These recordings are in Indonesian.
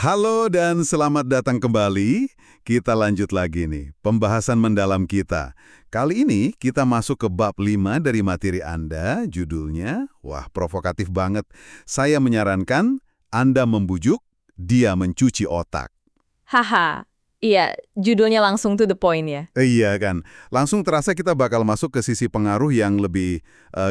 Halo dan selamat datang kembali. Kita lanjut lagi nih, pembahasan mendalam kita. Kali ini kita masuk ke bab 5 dari materi Anda, judulnya, wah provokatif banget. Saya menyarankan Anda membujuk, dia mencuci otak. Haha, iya, judulnya langsung to the point ya. Iya kan, langsung terasa kita bakal masuk ke sisi pengaruh yang lebih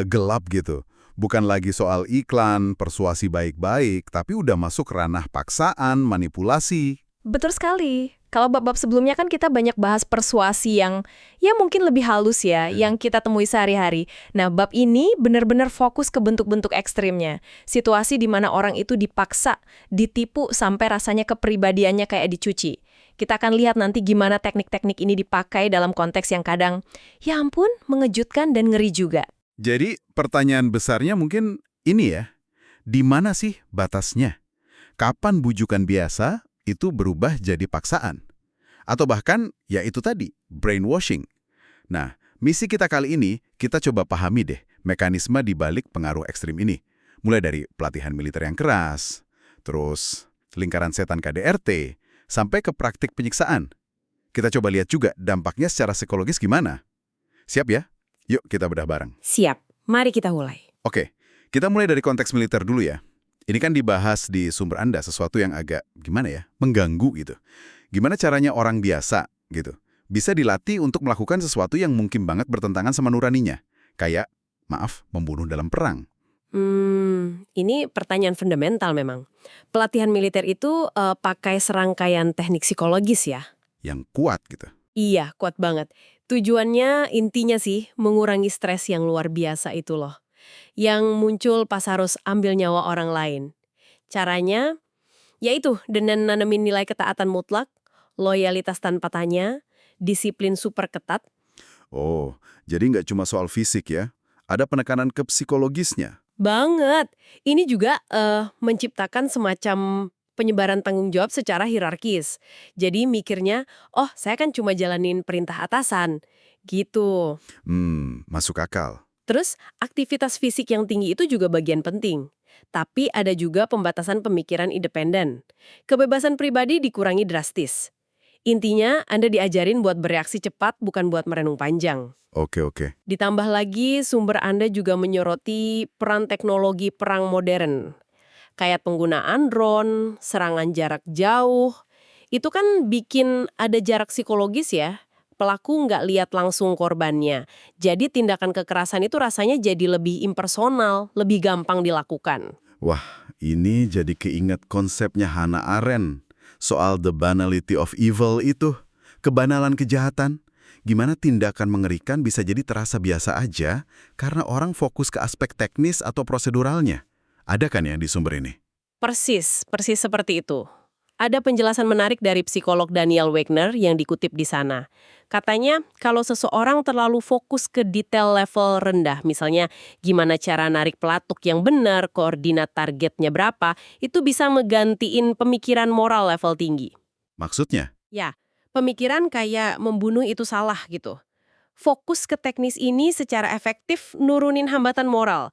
gelap gitu. Bukan lagi soal iklan, persuasi baik-baik, tapi udah masuk ranah paksaan, manipulasi. Betul sekali. Kalau bab-bab sebelumnya kan kita banyak bahas persuasi yang ya mungkin lebih halus ya, yang kita temui sehari-hari. Nah, bab ini benar-benar fokus ke bentuk-bentuk ekstrimnya. Situasi di mana orang itu dipaksa, ditipu sampai rasanya kepribadiannya kayak dicuci. Kita akan lihat nanti gimana teknik-teknik ini dipakai dalam konteks yang kadang, ya ampun, mengejutkan dan ngeri juga. Jadi pertanyaan besarnya mungkin ini ya, di mana sih batasnya? Kapan bujukan biasa itu berubah jadi paksaan? Atau bahkan, ya itu tadi, brainwashing. Nah, misi kita kali ini, kita coba pahami deh mekanisme di balik pengaruh ekstrim ini. Mulai dari pelatihan militer yang keras, terus lingkaran setan KDRT, sampai ke praktik penyiksaan. Kita coba lihat juga dampaknya secara psikologis gimana. Siap ya? Yuk kita bedah bareng. Siap, mari kita mulai. Oke, kita mulai dari konteks militer dulu ya. Ini kan dibahas di sumber Anda, sesuatu yang agak, gimana ya, mengganggu gitu. Gimana caranya orang biasa gitu, bisa dilatih untuk melakukan sesuatu yang mungkin banget bertentangan sama nuraninya. Kayak, maaf, membunuh dalam perang. Ini pertanyaan fundamental memang. Pelatihan militer itu pakai serangkaian teknik psikologis ya? Yang kuat gitu. Iya, kuat banget. Tujuannya intinya sih mengurangi stres yang luar biasa itu loh. Yang muncul pas harus ambil nyawa orang lain. Caranya, yaitu dengan nanemin nilai ketaatan mutlak, loyalitas tanpa tanya, disiplin super ketat. Oh, jadi nggak cuma soal fisik ya. Ada penekanan ke psikologisnya. Banget. Ini juga menciptakan semacam penyebaran tanggung jawab secara hierarkis. Jadi mikirnya, oh saya kan cuma jalanin perintah atasan. Gitu. Masuk akal. Terus, aktivitas fisik yang tinggi itu juga bagian penting. Tapi ada juga pembatasan pemikiran independen. Kebebasan pribadi dikurangi drastis. Intinya, Anda diajarin buat bereaksi cepat, bukan buat merenung panjang. Oke. Ditambah lagi, sumber Anda juga menyoroti peran teknologi perang modern. Kayak penggunaan drone, serangan jarak jauh. Itu kan bikin ada jarak psikologis ya. Pelaku nggak lihat langsung korbannya. Jadi tindakan kekerasan itu rasanya jadi lebih impersonal, lebih gampang dilakukan. Wah, ini jadi keinget konsepnya Hannah Arendt. Soal the banality of evil itu. Kebanalan kejahatan. Gimana tindakan mengerikan bisa jadi terasa biasa aja karena orang fokus ke aspek teknis atau proseduralnya. Ada kan ya di sumber ini? Persis seperti itu. Ada penjelasan menarik dari psikolog Daniel Wegner yang dikutip di sana. Katanya, kalau seseorang terlalu fokus ke detail level rendah, misalnya gimana cara narik pelatuk yang benar, koordinat targetnya berapa, itu bisa ngegantiin pemikiran moral level tinggi. Maksudnya? Ya, pemikiran kayak membunuh itu salah gitu. Fokus ke teknis ini secara efektif nurunin hambatan moral.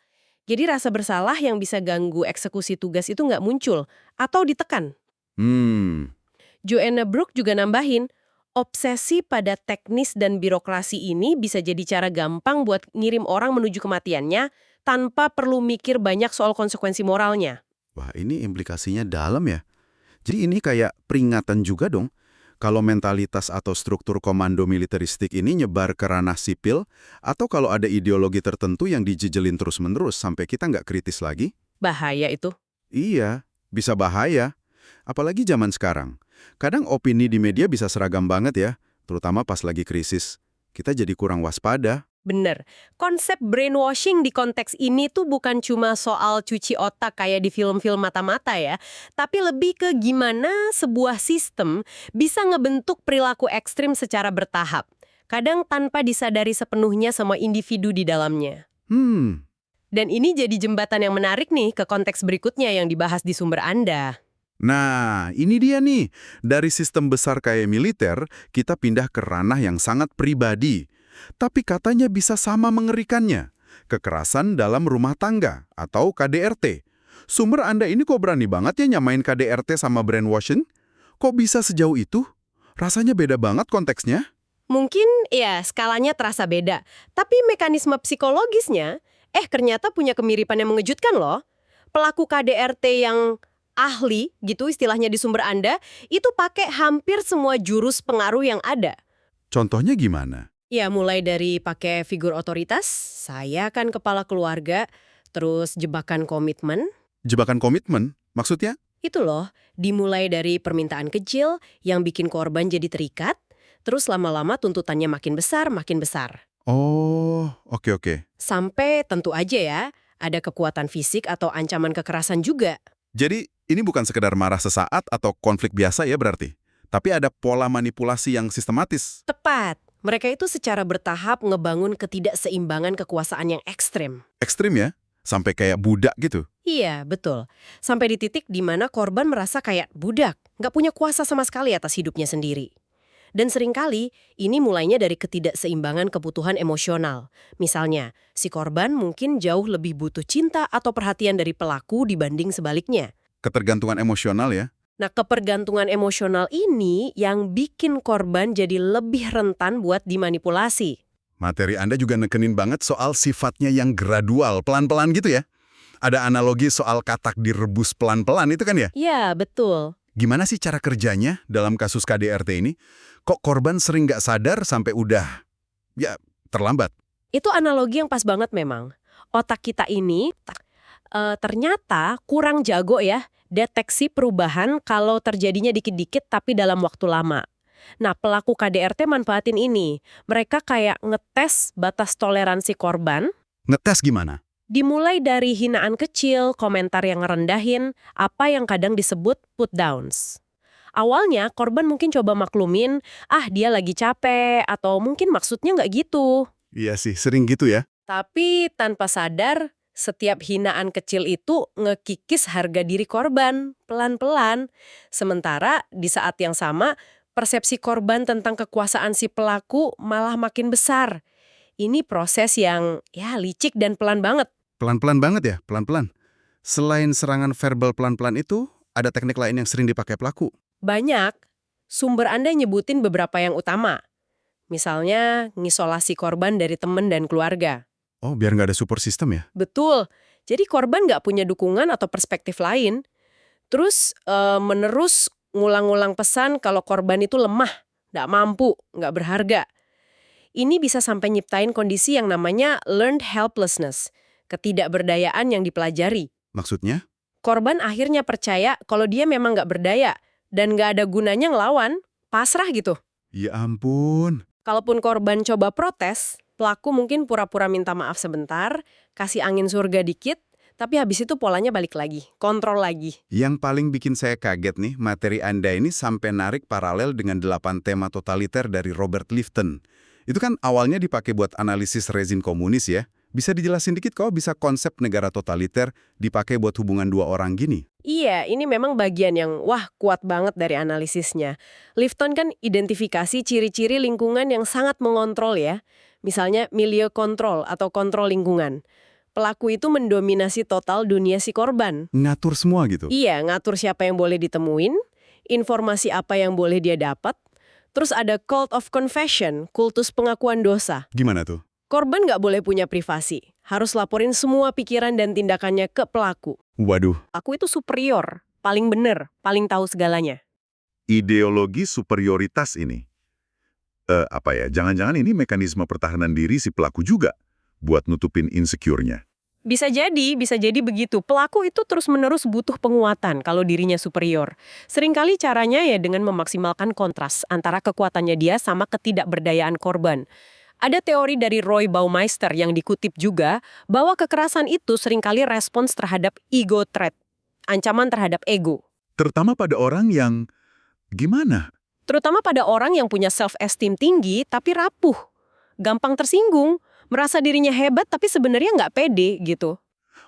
Jadi rasa bersalah yang bisa ganggu eksekusi tugas itu nggak muncul atau ditekan. Joanna Brooke juga nambahin, obsesi pada teknis dan birokrasi ini bisa jadi cara gampang buat ngirim orang menuju kematiannya tanpa perlu mikir banyak soal konsekuensi moralnya. Wah, ini implikasinya dalam ya. Jadi ini kayak peringatan juga dong. Kalau mentalitas atau struktur komando militeristik ini nyebar ke ranah sipil, atau kalau ada ideologi tertentu yang dijejelin terus-menerus sampai kita nggak kritis lagi? Bahaya itu. Iya, bisa bahaya. Apalagi zaman sekarang. Kadang opini di media bisa seragam banget ya, terutama pas lagi krisis. Kita jadi kurang waspada. Bener. Konsep brainwashing di konteks ini tuh bukan cuma soal cuci otak kayak di film-film mata-mata ya, tapi lebih ke gimana sebuah sistem bisa ngebentuk perilaku ekstrim secara bertahap. Kadang tanpa disadari sepenuhnya sama individu di dalamnya. Dan ini jadi jembatan yang menarik nih ke konteks berikutnya yang dibahas di sumber Anda. Nah, ini dia nih. Dari sistem besar kayak militer, kita pindah ke ranah yang sangat pribadi. Tapi katanya bisa sama mengerikannya. Kekerasan dalam rumah tangga atau KDRT. Sumber Anda ini kok berani banget ya nyamain KDRT sama brainwashing? Kok bisa sejauh itu? Rasanya beda banget konteksnya. Mungkin ya skalanya terasa beda, tapi mekanisme psikologisnya, ternyata punya kemiripan yang mengejutkan loh. Pelaku KDRT yang ahli gitu istilahnya di sumber Anda, itu pakai hampir semua jurus pengaruh yang ada. Contohnya gimana? Ya mulai dari pakai figur otoritas, saya kan kepala keluarga, terus jebakan komitmen. Jebakan komitmen? Maksudnya? Itu loh, dimulai dari permintaan kecil yang bikin korban jadi terikat, terus lama-lama tuntutannya makin besar, makin besar. Oh, oke. Sampai tentu aja ya, ada kekuatan fisik atau ancaman kekerasan juga. Jadi, ini bukan sekedar marah sesaat atau konflik biasa ya berarti? Tapi ada pola manipulasi yang sistematis. Tepat, mereka itu secara bertahap ngebangun ketidakseimbangan kekuasaan yang ekstrem. Ekstrim ya? Sampai kayak budak gitu. Iya, betul. Sampai di titik di mana korban merasa kayak budak, nggak punya kuasa sama sekali atas hidupnya sendiri. Dan seringkali, ini mulainya dari ketidakseimbangan kebutuhan emosional. Misalnya, si korban mungkin jauh lebih butuh cinta atau perhatian dari pelaku dibanding sebaliknya. Ketergantungan emosional ya? Nah, kepergantungan emosional ini yang bikin korban jadi lebih rentan buat dimanipulasi. Materi Anda juga nekenin banget soal sifatnya yang gradual, pelan-pelan gitu ya? Ada analogi soal katak direbus pelan-pelan itu kan ya? Ya, betul. Gimana sih cara kerjanya dalam kasus KDRT ini? Kok korban sering nggak sadar sampai udah, ya, terlambat? Itu analogi yang pas banget memang. Otak kita ini ternyata kurang jago ya deteksi perubahan kalau terjadinya dikit-dikit tapi dalam waktu lama. Nah, pelaku KDRT manfaatin ini. Mereka kayak ngetes batas toleransi korban. Ngetes gimana? Dimulai dari hinaan kecil, komentar yang ngerendahin, apa yang kadang disebut put downs. Awalnya korban mungkin coba maklumin, dia lagi capek, atau mungkin maksudnya nggak gitu. Iya sih, sering gitu ya. Tapi tanpa sadar, setiap hinaan kecil itu ngekikis harga diri korban, pelan-pelan. Sementara di saat yang sama, persepsi korban tentang kekuasaan si pelaku malah makin besar. Ini proses yang licik dan pelan banget. Pelan-pelan banget ya, pelan-pelan. Selain serangan verbal pelan-pelan itu, ada teknik lain yang sering dipakai pelaku. Banyak. Sumber Anda nyebutin beberapa yang utama. Misalnya, ngisolasi korban dari teman dan keluarga. Oh, biar nggak ada support system ya? Betul. Jadi korban nggak punya dukungan atau perspektif lain. Terus menerus ngulang-ngulang pesan kalau korban itu lemah, nggak mampu, nggak berharga. Ini bisa sampai nyiptain kondisi yang namanya learned helplessness, ketidakberdayaan yang dipelajari. Maksudnya? Korban akhirnya percaya kalau dia memang nggak berdaya dan nggak ada gunanya ngelawan, pasrah gitu. Ya ampun. Kalaupun korban coba protes, pelaku mungkin pura-pura minta maaf sebentar, kasih angin surga dikit, tapi habis itu polanya balik lagi, kontrol lagi. Yang paling bikin saya kaget nih, materi Anda ini sampai narik paralel dengan 8 tema totaliter dari Robert Lifton. Itu kan awalnya dipakai buat analisis rezim komunis ya. Bisa dijelasin dikit kok bisa konsep negara totaliter dipakai buat hubungan dua orang gini? Iya, ini memang bagian yang kuat banget dari analisisnya. Lifton kan identifikasi ciri-ciri lingkungan yang sangat mengontrol ya. Misalnya milieu kontrol atau kontrol lingkungan. Pelaku itu mendominasi total dunia si korban. Ngatur semua gitu? Iya, ngatur siapa yang boleh ditemuin, informasi apa yang boleh dia dapat. Terus ada cult of confession, kultus pengakuan dosa. Gimana tuh? Korban nggak boleh punya privasi, harus laporin semua pikiran dan tindakannya ke pelaku. Waduh. Aku itu superior, paling bener, paling tahu segalanya. Ideologi superioritas ini. Jangan-jangan ini mekanisme pertahanan diri si pelaku juga buat nutupin insecure-nya. Bisa jadi begitu. Pelaku itu terus-menerus butuh penguatan kalau dirinya superior. Seringkali caranya ya dengan memaksimalkan kontras antara kekuatannya dia sama ketidakberdayaan korban. Ada teori dari Roy Baumeister yang dikutip juga bahwa kekerasan itu seringkali respons terhadap ego threat, ancaman terhadap ego. Terutama pada orang yang gimana? Terutama pada orang yang punya self-esteem tinggi tapi rapuh, gampang tersinggung, merasa dirinya hebat tapi sebenarnya nggak pede gitu.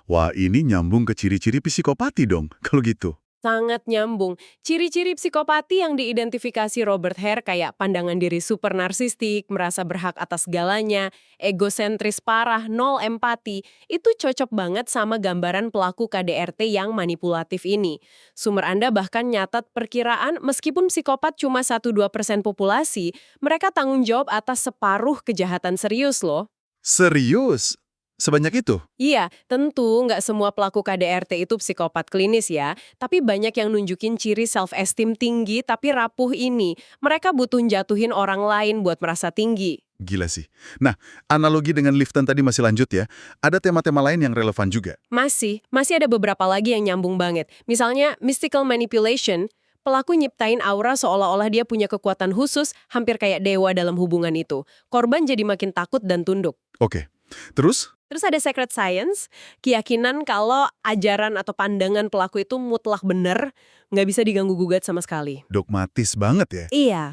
Wah, ini nyambung ke ciri-ciri psikopati dong, kalau gitu. Sangat nyambung. Ciri-ciri psikopati yang diidentifikasi Robert Hare kayak pandangan diri super narsistik, merasa berhak atas segalanya, egosentris parah, nol empati, itu cocok banget sama gambaran pelaku KDRT yang manipulatif ini. Sumber Anda bahkan nyatat perkiraan meskipun psikopat cuma 1-2% populasi, mereka tanggung jawab atas separuh kejahatan serius loh. Serius? Sebanyak itu? Iya, tentu nggak semua pelaku KDRT itu psikopat klinis ya, tapi banyak yang nunjukin ciri self-esteem tinggi tapi rapuh ini. Mereka butuh jatuhin orang lain buat merasa tinggi. Gila sih. Nah, analogi dengan Lifton tadi masih lanjut ya. Ada tema-tema lain yang relevan juga. Masih ada beberapa lagi yang nyambung banget. Misalnya, mystical manipulation, pelaku nyiptain aura seolah-olah dia punya kekuatan khusus, hampir kayak dewa dalam hubungan itu. Korban jadi makin takut dan tunduk. Oke. Terus? Terus ada secret science, keyakinan kalau ajaran atau pandangan pelaku itu mutlak benar, nggak bisa diganggu-gugat sama sekali. Dogmatis banget ya? Iya,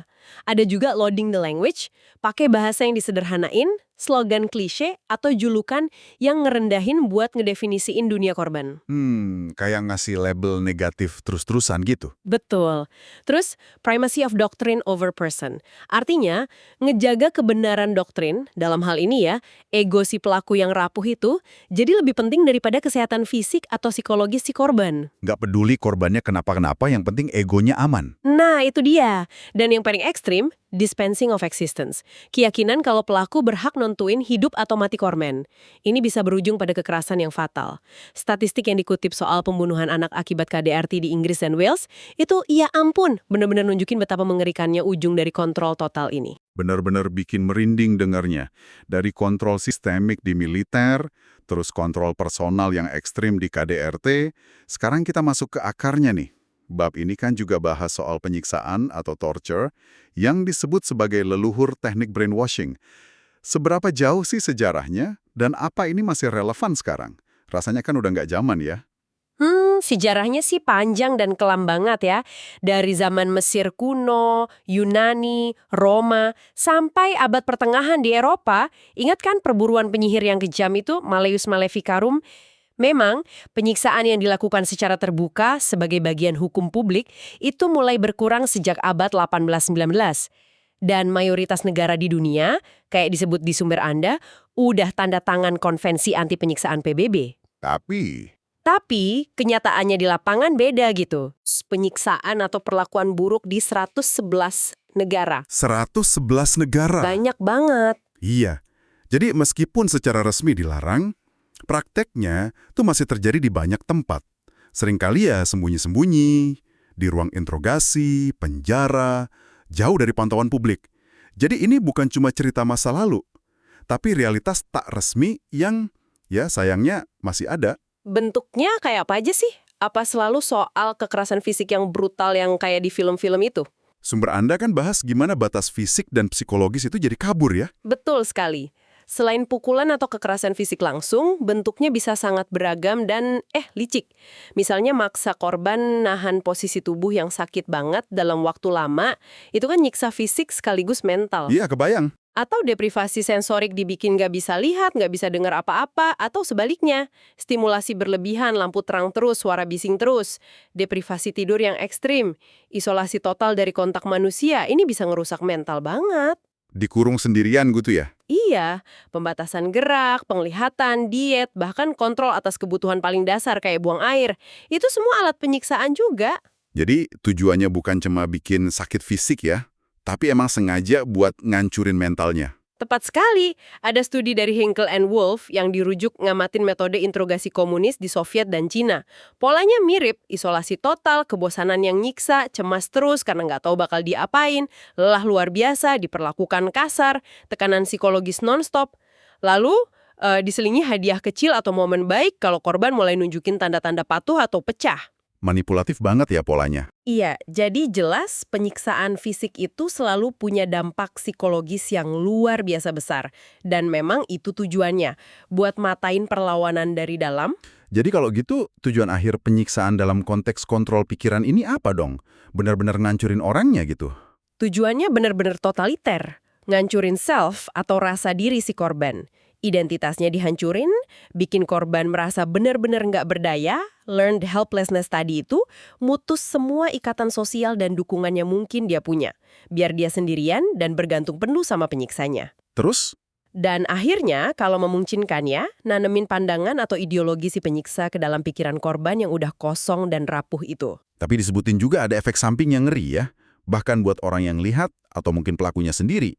ada juga loading the language, pakai bahasa yang disederhanain, slogan klise, atau julukan yang ngerendahin buat ngedefinisiin dunia korban. Kayak ngasih label negatif terus-terusan gitu. Betul. Terus, primacy of doctrine over person. Artinya, ngejaga kebenaran doktrin, dalam hal ini ya, ego si pelaku yang rapuh itu, jadi lebih penting daripada kesehatan fisik atau psikologis si korban. Nggak peduli korbannya kenapa-kenapa, yang penting egonya aman. Nah, itu dia. Dan yang paling ekstrim, dispensing of existence. Keyakinan kalau pelaku berhak nentuin hidup atau mati korban. Ini bisa berujung pada kekerasan yang fatal. Statistik yang dikutip soal pembunuhan anak akibat KDRT di Inggris dan Wales, itu ya ampun, benar-benar nunjukin betapa mengerikannya ujung dari kontrol total ini. Benar-benar bikin merinding dengarnya. Dari kontrol sistemik di militer, terus kontrol personal yang ekstrim di KDRT, sekarang kita masuk ke akarnya nih. Bab ini kan juga bahas soal penyiksaan atau torture yang disebut sebagai leluhur teknik brainwashing. Seberapa jauh sih sejarahnya dan apa ini masih relevan sekarang? Rasanya kan udah nggak zaman ya. Sejarahnya sih panjang dan kelam banget ya. Dari zaman Mesir kuno, Yunani, Roma, sampai abad pertengahan di Eropa. Ingat kan perburuan penyihir yang kejam itu, Malleus Maleficarum? Memang, penyiksaan yang dilakukan secara terbuka sebagai bagian hukum publik itu mulai berkurang sejak abad 18-19. Dan mayoritas negara di dunia, kayak disebut di sumber Anda, udah tanda tangan konvensi anti penyiksaan PBB. Tapi, kenyataannya di lapangan beda gitu. Penyiksaan atau perlakuan buruk di 111 negara. 111 negara? Banyak banget. Iya. Jadi meskipun secara resmi dilarang, prakteknya tuh masih terjadi di banyak tempat. Seringkali ya sembunyi-sembunyi, di ruang interogasi, penjara, jauh dari pantauan publik. Jadi ini bukan cuma cerita masa lalu, tapi realitas tak resmi yang ya sayangnya masih ada. Bentuknya kayak apa aja sih? Apa selalu soal kekerasan fisik yang brutal yang kayak di film-film itu? Sumber Anda kan bahas gimana batas fisik dan psikologis itu jadi kabur ya? Betul sekali. Selain pukulan atau kekerasan fisik langsung, bentuknya bisa sangat beragam dan licik. Misalnya maksa korban nahan posisi tubuh yang sakit banget dalam waktu lama, itu kan nyiksa fisik sekaligus mental. Iya, kebayang. Atau deprivasi sensorik dibikin nggak bisa lihat, nggak bisa dengar apa-apa, atau sebaliknya. Stimulasi berlebihan, lampu terang terus, suara bising terus. Deprivasi tidur yang ekstrim. Isolasi total dari kontak manusia, ini bisa ngerusak mental banget. Dikurung sendirian gitu ya? Iya, pembatasan gerak, penglihatan, diet, bahkan kontrol atas kebutuhan paling dasar kayak buang air. Itu semua alat penyiksaan juga. Jadi tujuannya bukan cuma bikin sakit fisik ya, tapi emang sengaja buat ngancurin mentalnya. Tepat sekali. Ada studi dari Hinkle and Wolff yang dirujuk ngamatin metode interogasi komunis di Soviet dan Cina. Polanya mirip, isolasi total, kebosanan yang nyiksa, cemas terus karena nggak tahu bakal diapain, lelah luar biasa, diperlakukan kasar, tekanan psikologis non-stop. Lalu, diselingi hadiah kecil atau momen baik kalau korban mulai nunjukin tanda-tanda patuh atau pecah. Manipulatif banget ya polanya. Iya, jadi jelas penyiksaan fisik itu selalu punya dampak psikologis yang luar biasa besar. Dan memang itu tujuannya, buat matain perlawanan dari dalam. Jadi kalau gitu, tujuan akhir penyiksaan dalam konteks kontrol pikiran ini apa dong? Benar-benar ngancurin orangnya gitu? Tujuannya benar-benar totaliter, ngancurin self atau rasa diri si korban. Identitasnya dihancurin, bikin korban merasa benar-benar nggak berdaya, learned helplessness tadi itu, mutus semua ikatan sosial dan dukungan yang mungkin dia punya, biar dia sendirian dan bergantung penuh sama penyiksanya. Terus? Dan akhirnya, kalau memungkinkannya, nanemin pandangan atau ideologi si penyiksa ke dalam pikiran korban yang udah kosong dan rapuh itu. Tapi disebutin juga ada efek samping yang ngeri ya, bahkan buat orang yang lihat atau mungkin pelakunya sendiri.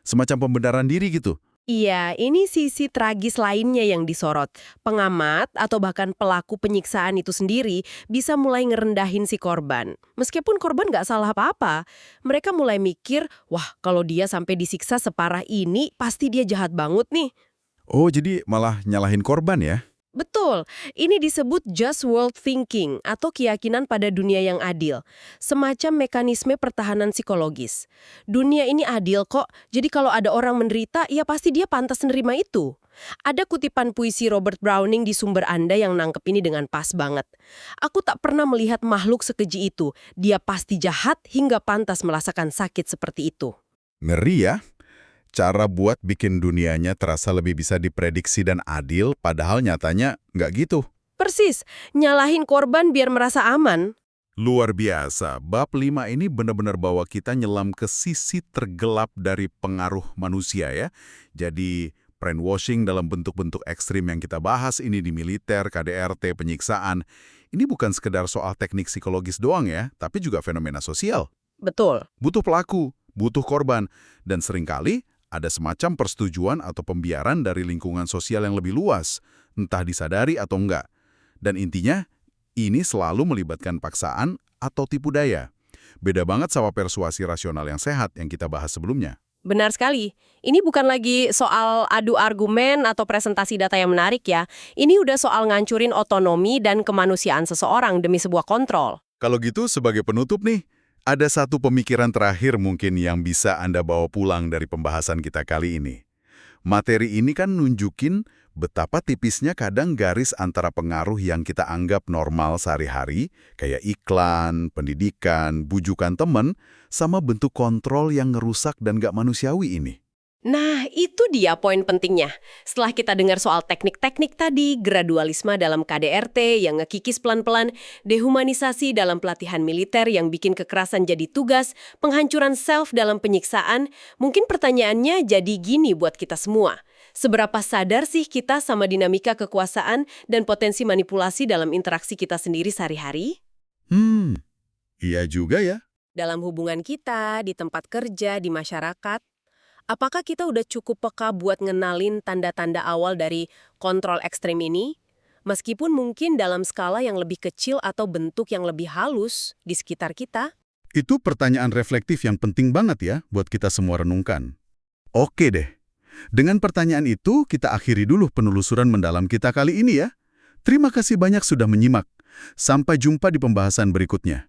Semacam pembenaran diri gitu. Iya, ini sisi tragis lainnya yang disorot. Pengamat atau bahkan pelaku penyiksaan itu sendiri bisa mulai ngerendahin si korban. Meskipun korban nggak salah apa-apa, mereka mulai mikir, wah kalau dia sampai disiksa separah ini, pasti dia jahat banget nih. Oh, jadi malah nyalahin korban ya? Betul, ini disebut just world thinking atau keyakinan pada dunia yang adil. Semacam mekanisme pertahanan psikologis. Dunia ini adil kok, jadi kalau ada orang menderita, ya pasti dia pantas nerima itu. Ada kutipan puisi Robert Browning di sumber Anda yang nangkep ini dengan pas banget. Aku tak pernah melihat makhluk sekeji itu. Dia pasti jahat hingga pantas merasakan sakit seperti itu. Ngeri ya? Cara buat bikin dunianya terasa lebih bisa diprediksi dan adil, padahal nyatanya nggak gitu. Persis, nyalahin korban biar merasa aman. Luar biasa, bab 5 ini benar-benar bawa kita nyelam ke sisi tergelap dari pengaruh manusia ya. Jadi, brainwashing dalam bentuk-bentuk ekstrim yang kita bahas ini di militer, KDRT, penyiksaan. Ini bukan sekedar soal teknik psikologis doang ya, tapi juga fenomena sosial. Betul. Butuh pelaku, butuh korban, dan seringkali ada semacam persetujuan atau pembiaran dari lingkungan sosial yang lebih luas, entah disadari atau enggak. Dan intinya, ini selalu melibatkan paksaan atau tipu daya. Beda banget sama persuasi rasional yang sehat yang kita bahas sebelumnya. Benar sekali. Ini bukan lagi soal adu argumen atau presentasi data yang menarik ya. Ini udah soal ngancurin otonomi dan kemanusiaan seseorang demi sebuah kontrol. Kalau gitu, sebagai penutup nih, ada satu pemikiran terakhir mungkin yang bisa Anda bawa pulang dari pembahasan kita kali ini. Materi ini kan nunjukin betapa tipisnya kadang garis antara pengaruh yang kita anggap normal sehari-hari, kayak iklan, pendidikan, bujukan temen, sama bentuk kontrol yang ngerusak dan gak manusiawi ini. Nah, itu dia poin pentingnya. Setelah kita dengar soal teknik-teknik tadi, gradualisme dalam KDRT yang ngekikis pelan-pelan, dehumanisasi dalam pelatihan militer yang bikin kekerasan jadi tugas, penghancuran self dalam penyiksaan, mungkin pertanyaannya jadi gini buat kita semua. Seberapa sadar sih kita sama dinamika kekuasaan dan potensi manipulasi dalam interaksi kita sendiri sehari-hari? Iya juga ya. Dalam hubungan kita, di tempat kerja, di masyarakat, apakah kita udah cukup peka buat ngenalin tanda-tanda awal dari kontrol ekstrem ini? Meskipun mungkin dalam skala yang lebih kecil atau bentuk yang lebih halus di sekitar kita? Itu pertanyaan reflektif yang penting banget ya buat kita semua renungkan. Oke deh. Dengan pertanyaan itu, kita akhiri dulu penelusuran mendalam kita kali ini ya. Terima kasih banyak sudah menyimak. Sampai jumpa di pembahasan berikutnya.